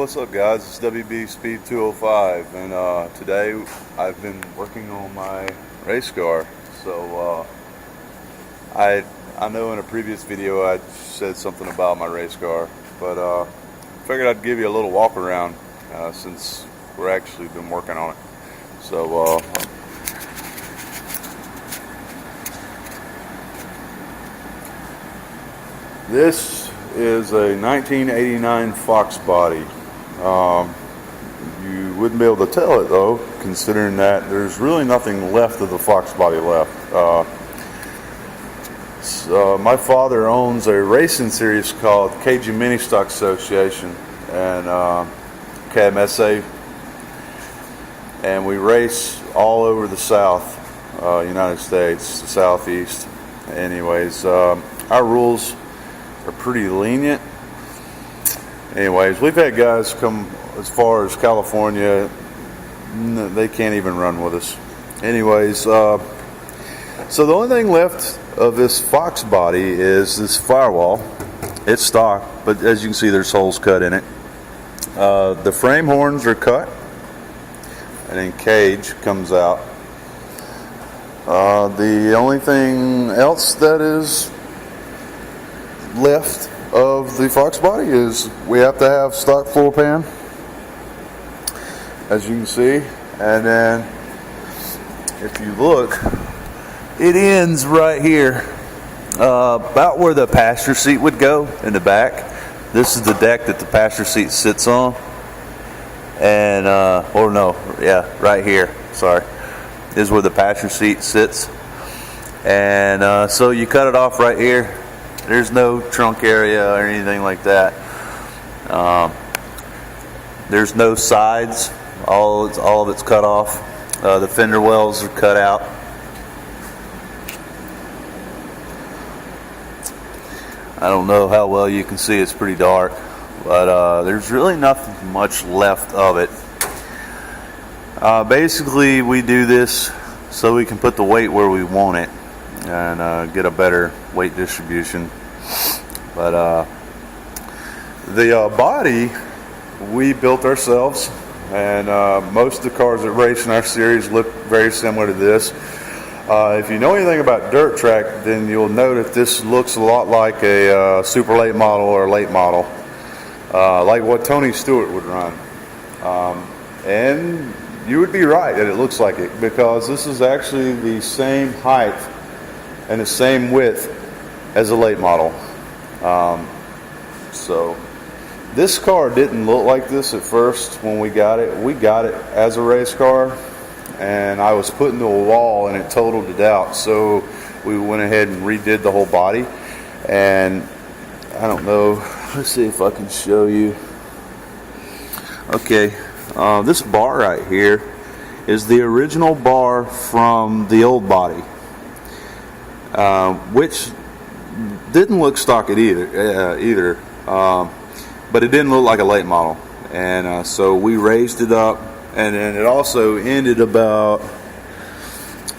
what's up guys, it's WB Speed 205 and today I've been working on my race car. So I know in a previous video I said something about my race car, but figured I'd give you a little walk around since we're actually been working on it. So this is a 1989 Fox body. You wouldn't be able to tell it though, considering that there's really nothing left of the Fox body left. My father owns a racing series called KG Mini Stock Association and KMSA, and we race all over the South, United States, the Southeast. Anyways, our rules are pretty lenient. Anyways, we've had guys come as far as California, they can't even run with us. Anyways, so the only thing left of this Fox body is this firewall. It's stock, but as you can see there's holes cut in it. The frame horns are cut, and then cage comes out. The only thing else that is left of the Fox body is we have to have stock floor pan, as you can see, and then if you look, it ends right here, about where the passenger seat would go in the back. This is the deck that the passenger seat sits on, and or no, yeah, right here, sorry, this is where the passenger seat sits. And so you cut it off right here. There's no trunk area or anything like that. There's no sides. All of it's cut off. The fender wells are cut out. I don't know how well you can see. It's pretty dark, but there's really nothing much left of it. Basically, we do this so we can put the weight where we want it and get a better weight distribution. But the body we built ourselves, and most of the cars that race in our series look very similar to this. If you know anything about dirt track, then you'll know that this looks a lot like a super late model or a late model, like what Tony Stewart would run. And you would be right that it looks like it, because this is actually the same height and the same width as a late model. So this car didn't look like this at first when we got it. We got it as a race car, and I was put into a wall and it totaled it out. So we went ahead and redid the whole body. And I don't know, let's see if I can show you. Okay, this bar right here is the original bar from the old body, which didn't look stock either, but it didn't look like a late model. And so we raised it up, and then it also ended about,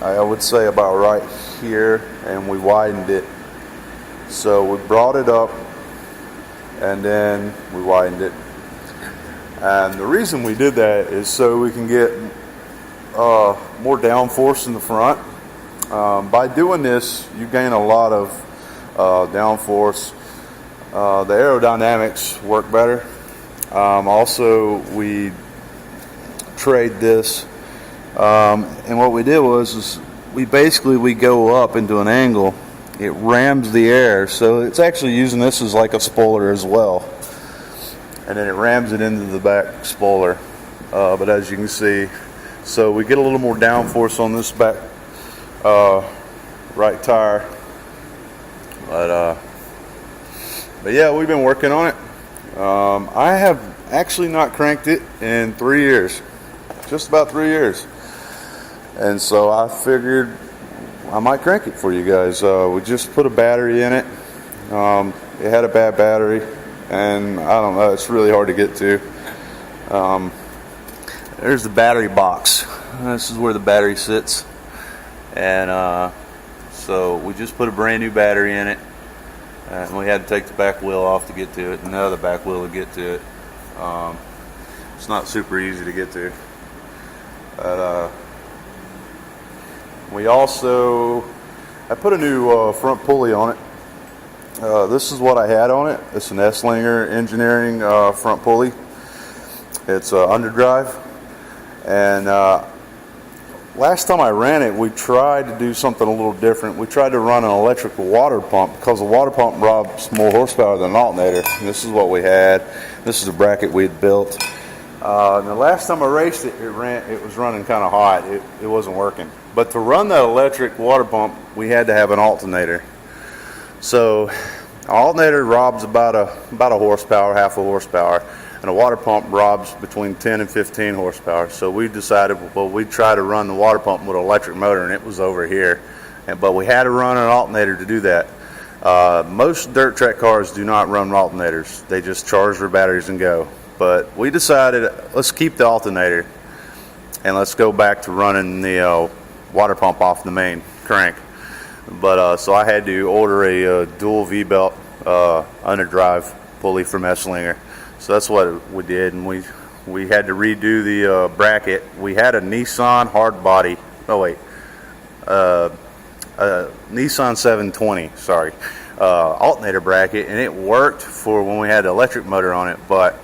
I would say about right here, and we widened it. So we brought it up and then we widened it, and the reason we did that is so we can get more downforce in the front. By doing this, you gain a lot of downforce. The aerodynamics work better. Also, we trade this, and what we did was we go up into an angle. It rams the air, so it's actually using this as like a spoiler as well, and then it rams it into the back spoiler. But as you can see, so we get a little more downforce on this back right tire. But yeah, we've been working on it. I have actually not cranked it in 3 years, just about 3 years, and so I figured I might crank it for you guys. We just put a battery in it. It had a bad battery, and I don't know, it's really hard to get to. There's the battery box. This is where the battery sits, and so we just put a brand new battery in it, and we had to take the back wheel off to get to it, and now the back wheel to get to it. It's not super easy to get to. But we also, I put a new front pulley on it. This is what I had on it. It's an Esslinger Engineering front pulley. It's underdrive. And last time I ran it, we tried to do something a little different. We tried to run an electric water pump because the water pump robs more horsepower than an alternator. And this is what we had. This is a bracket we had built. And the last time I raced it, it was running kind of hot. It wasn't working. But to run that electric water pump, we had to have an alternator. So, an alternator robs about a horsepower, half a horsepower, and a water pump robs between 10 and 15 horsepower. So we decided, well, we'd try to run the water pump with an electric motor, and it was over here. But we had to run an alternator to do that. Most dirt track cars do not run alternators. They just charge their batteries and go. But we decided, let's keep the alternator, and let's go back to running the water pump off the main crank. But so I had to order a dual V-belt underdrive pulley from Esslinger. So that's what we did, and we had to redo the bracket. We had a Nissan hard body. Oh wait, Nissan 720. Sorry, alternator bracket, and it worked for when we had the electric motor on it. But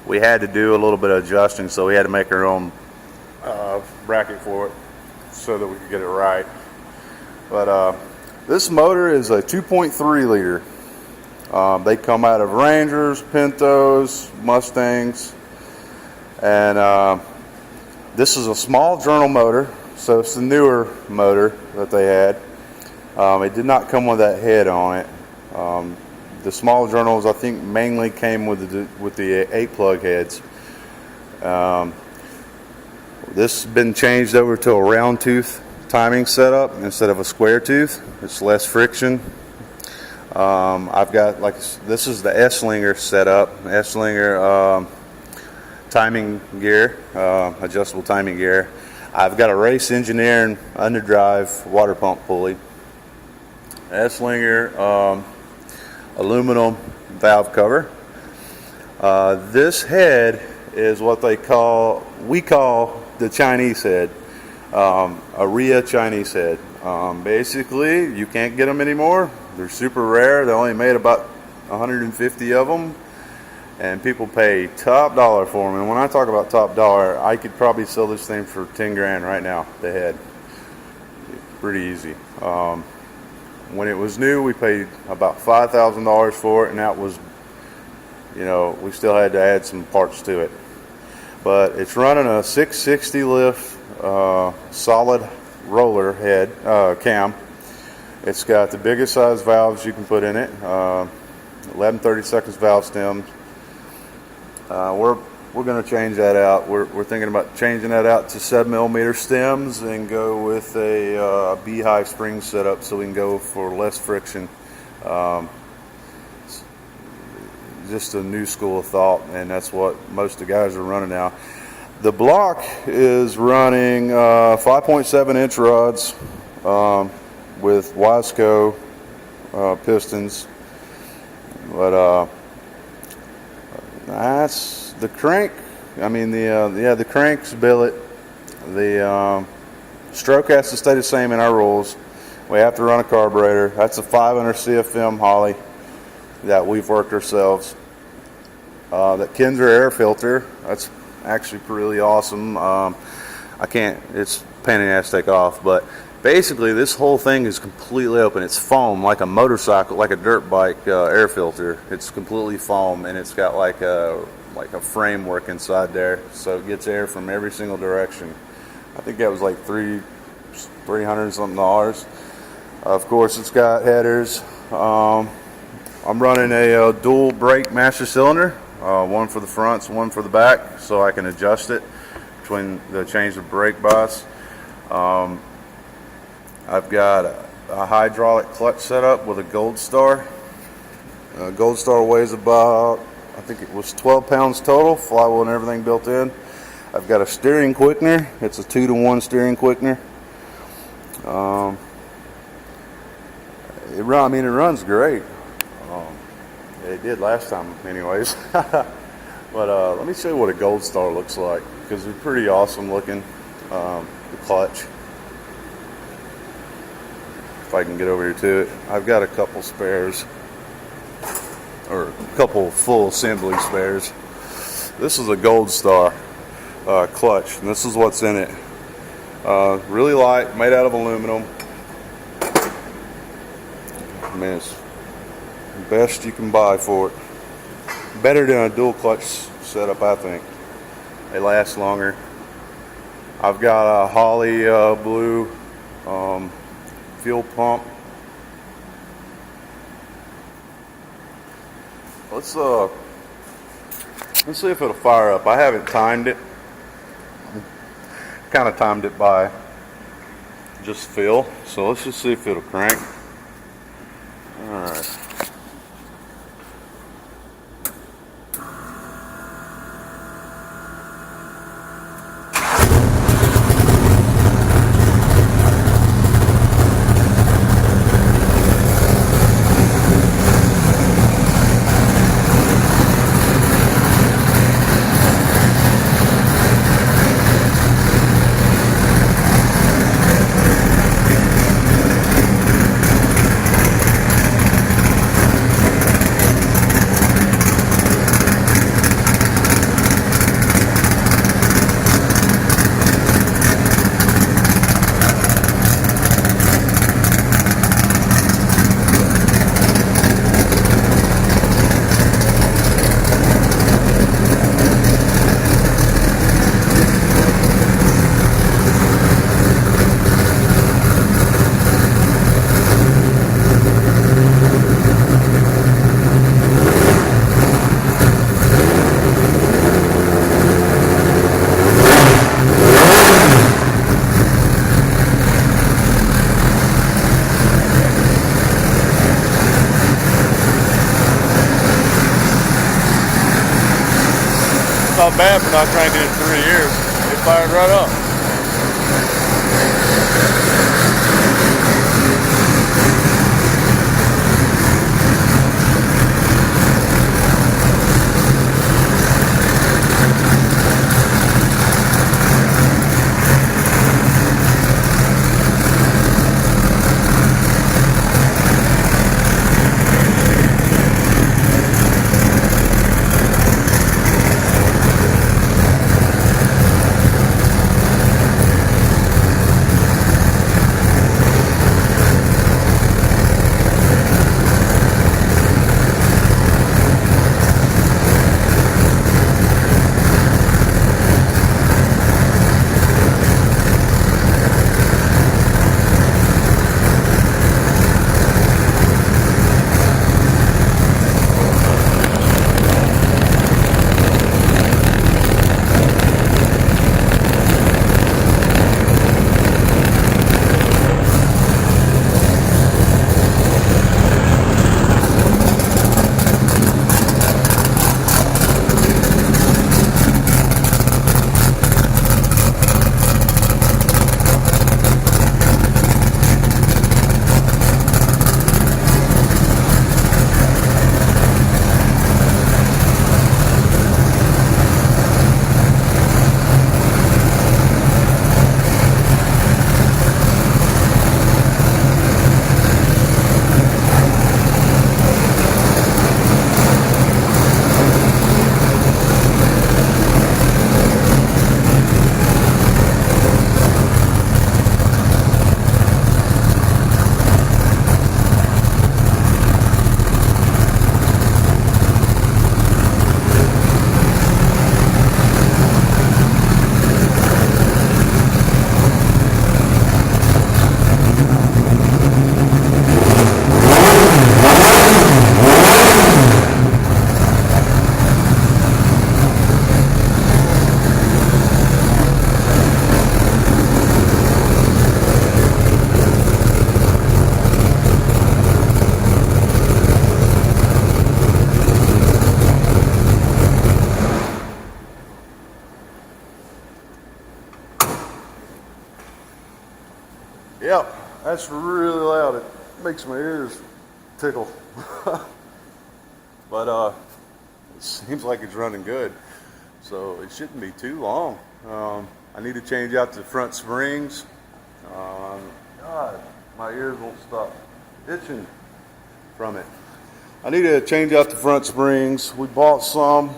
we had to do a little bit of adjusting, so we had to make our own bracket for it so that we could get it right. But this motor is a 2.3 liter. They come out of Rangers, Pintos, Mustangs, and this is a small journal motor, so it's the newer motor that they had. It did not come with that head on it. The small journals, I think, mainly came with the 8-plug heads. This has been changed over to a round tooth timing setup instead of a square tooth. It's less friction. I've got, this is the Esslinger setup, Esslinger timing gear, adjustable timing gear. I've got a Race Engineering underdrive water pump pulley, Esslinger aluminum valve cover. This head is what we call the Chinese head, a Ria Chinese head. Basically, you can't get them anymore. They're super rare. They only made about 150 of them, and people pay top dollar for them. And when I talk about top dollar, I could probably sell this thing for 10 grand right now, the head. Pretty easy. When it was new, we paid about $5,000 for it, and that was, we still had to add some parts to it. But it's running a 660 lift solid roller head cam. It's got the biggest size valves you can put in it, 11/32 valve stems. We're going to change that out. We're thinking about changing that out to 7mm stems and go with a beehive spring setup so we can go for less friction. Just a new school of thought, and that's what most of the guys are running now. The block is running 5.7-inch rods with Wasco pistons, but that's the crank. I mean the crank's billet. The stroke has to stay the same in our rules. We have to run a carburetor. That's a 500 CFM Holley that we've worked ourselves. That Kinzer air filter, that's actually really awesome. It's a pain in the ass to take off, but basically this whole thing is completely open. It's foam, like a motorcycle, like a dirt bike air filter. It's completely foam, and it's got like a framework inside there, so it gets air from every single direction. I think that was like $300 something. Of course, it's got headers. I'm running a dual brake master cylinder, one for the fronts, one for the back, so I can adjust it between the change of brake bias. I've got a hydraulic clutch setup with a Goldstar. Goldstar weighs about, I think it was 12 pounds total, flywheel and everything built in. I've got a steering quickener. It's a 2-to-1 steering quickener. It runs great. It did last time anyways. But let me show you what a Goldstar looks like, because they're pretty awesome looking. The clutch. If I can get over here to it, I've got a couple spares, or a couple full assembly spares. This is a Goldstar clutch, and this is what's in it. Really light, made out of aluminum. I mean, it's the best you can buy for it. Better than a dual clutch setup, I think. They last longer. I've got a Holly blue fuel pump. Let's see if it'll fire up. I haven't timed it. Kind of timed it by just feel. So let's just see if it'll crank. All right. Not bad for not cranking it in 3 years. It fired right up. Yep, that's really loud. It makes my ears tickle. But It seems like it's running good, so it shouldn't be too long. I need to change out the front springs. God, my ears won't stop itching from it. I need to change out the front springs. We bought some.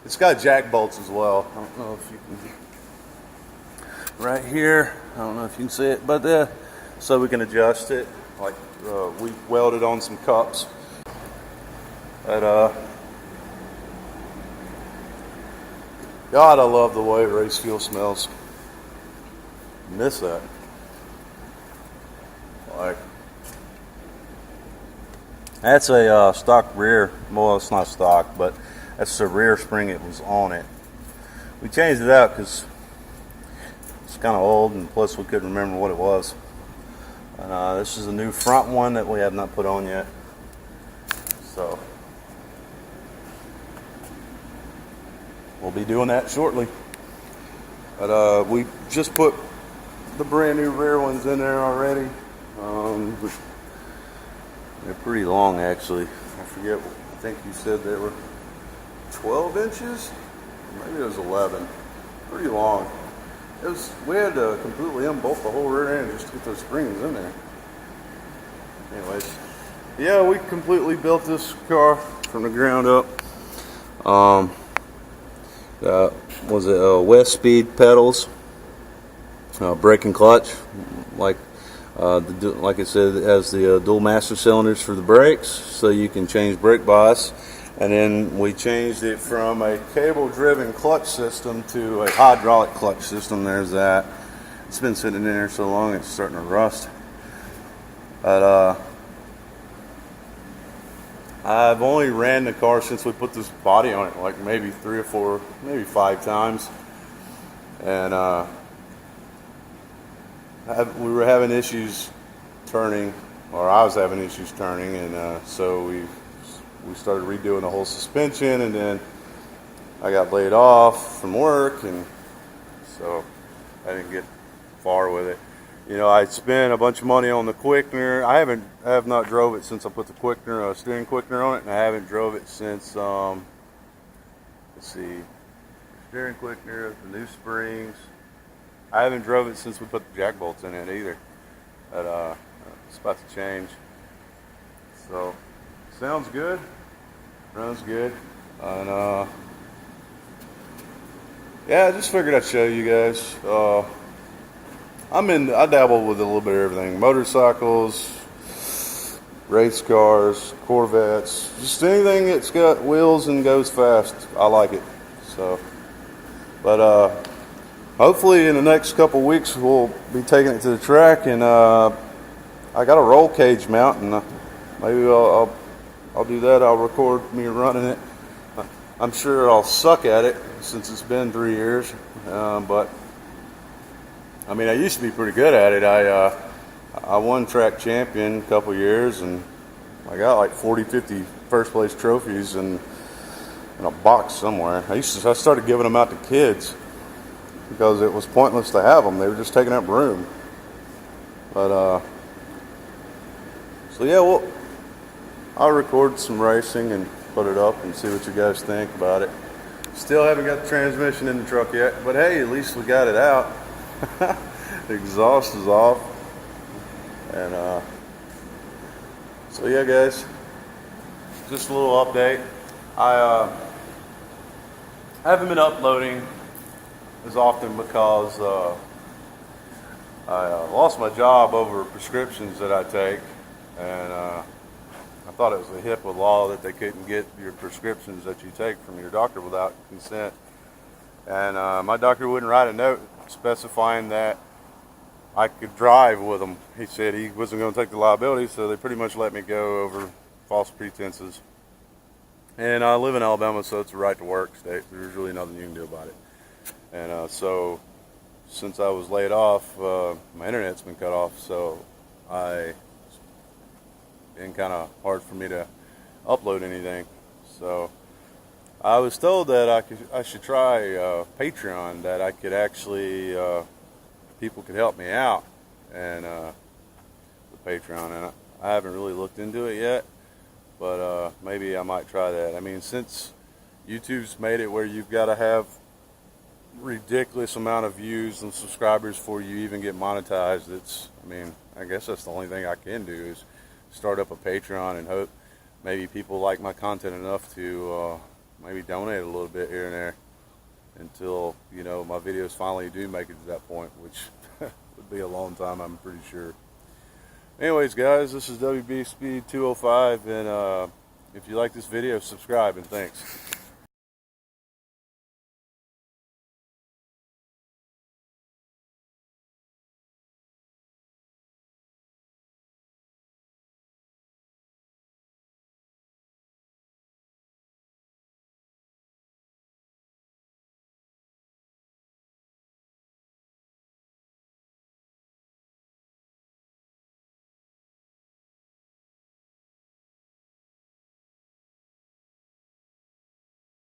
It's got jack bolts as well. I don't know if you can. Right here, I don't know if you can see it, but so we can adjust it. Like we welded on some cups. But God, I love the way race fuel smells. Miss that. Like, that's a stock rear. Well, it's not stock, but that's the rear spring. It was on it. We changed it out because it's kind of old, and plus we couldn't remember what it was. And this is a new front one that we have not put on yet. So we'll be doing that shortly. But we just put the brand new rear ones in there already. They're pretty long, actually. I forget. I think you said they were 12 inches. Maybe it was 11. Pretty long. We had to completely unbolt the whole rear end just to get those springs in there. Anyways, yeah, we completely built this car from the ground up. Was it West Speed pedals, brake and clutch, like I said, it has the dual master cylinders for the brakes, so you can change brake bias. And then we changed it from a cable-driven clutch system to a hydraulic clutch system. There's that. It's been sitting in there so long it's starting to rust. But I've only ran the car since we put this body on it, like maybe 3 or 4, maybe 5 times. And we were having issues turning, or I was having issues turning, and so we started redoing the whole suspension, and then I got laid off from work, and so I didn't get far with it. You know, I spent a bunch of money on the quickener. I have not drove it since I put the quickener, steering quickener on it, and I haven't drove it since, let's see, steering quickener, the new springs. I haven't drove it since we put the jack bolts in it either. But it's about to change. So, sounds good, runs good, and yeah, I just figured I'd show you guys. I dabble with a little bit of everything: motorcycles, race cars, Corvettes, just anything that's got wheels and goes fast. I like it. So, but hopefully in the next couple weeks we'll be taking it to the track, and I got a roll cage mount, and maybe I'll do that. I'll record me running it. I'm sure I'll suck at it since it's been 3 years, but I mean, I used to be pretty good at it. I won track champion a couple years, and I got like 40, 50 first place trophies in a box somewhere. I started giving them out to kids because it was pointless to have them. They were just taking up room. But so yeah, well, I'll record some racing and put it up and see what you guys think about it. Still haven't got the transmission in the truck yet, but hey, at least we got it out. The exhaust is off, and so yeah, guys, just a little update. I haven't been uploading as often because I lost my job over prescriptions that I take, and I thought it was a HIPAA law that they couldn't get your prescriptions that you take from your doctor without consent. And my doctor wouldn't write a note specifying that I could drive with them. He said he wasn't going to take the liability, so they pretty much let me go over false pretenses. And I live in Alabama, so it's a right to work state. There's really nothing you can do about it. And so since I was laid off, my internet's been cut off, so it's been kind of hard for me to upload anything. So I was told that I should try Patreon, that I could actually people could help me out, and the Patreon, and I haven't really looked into it yet. but maybe I might try that. I mean, since YouTube's made it where you've got to have ridiculous amount of views and subscribers before you even get monetized, I mean, I guess that's the only thing I can do is start up a Patreon and hope maybe people like my content enough to maybe donate a little bit here and there until, you know, my videos finally do make it to that point, which would be a long time, I'm pretty sure. Anyways, guys, this is WB Speed 205, and if you like this video, subscribe, and thanks.